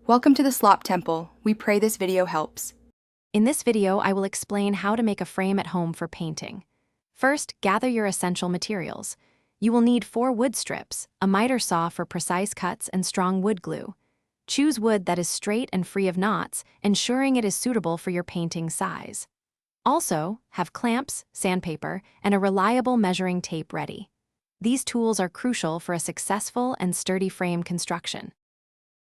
Welcome to the Slop Temple. We pray this video helps. In this video, I will explain how to make a frame at home for painting. First, gather your essential materials. You will need 4 wood strips, a miter saw for precise cuts, and strong wood glue. Choose wood that is straight and free of knots, ensuring it is suitable for your painting size. Also, have clamps, sandpaper, and a reliable measuring tape ready. These tools are crucial for a successful and sturdy frame construction.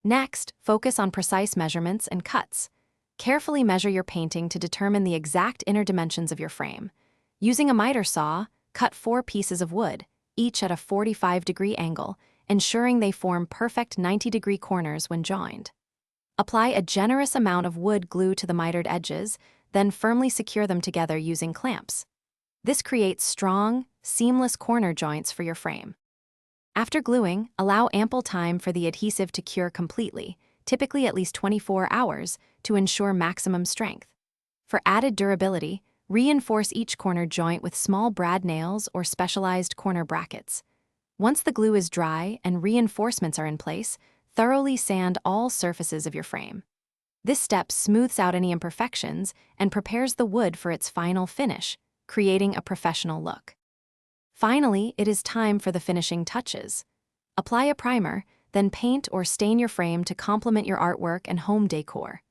Next, focus on precise measurements and cuts. Carefully measure your painting to determine the exact inner dimensions of your frame. Using a miter saw, cut 4 pieces of wood, each at a 45-degree angle, ensuring they form perfect 90-degree corners when joined. Apply a generous amount of wood glue to the mitered edges, then firmly secure them together using clamps. This creates strong, seamless corner joints for your frame. After gluing, allow ample time for the adhesive to cure completely, typically at least 24 hours, to ensure maximum strength. For added durability, reinforce each corner joint with small brad nails or specialized corner brackets. Once the glue is dry and reinforcements are in place, thoroughly sand all surfaces of your frame. This step smooths out any imperfections and prepares the wood for its final finish, creating a professional look. Finally, it is time for the finishing touches. Apply a primer, then paint or stain your frame to complement your artwork and home decor.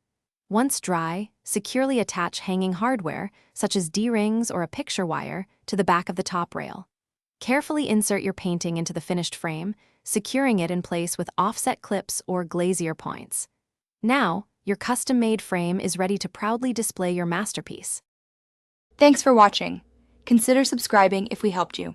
Once dry, securely attach hanging hardware, such as D-rings or a picture wire, to the back of the top rail. Carefully insert your painting into the finished frame, securing it in place with offset clips or glazier points. Now, your custom-made frame is ready to proudly display your masterpiece. Thanks for watching. Consider subscribing if we helped you.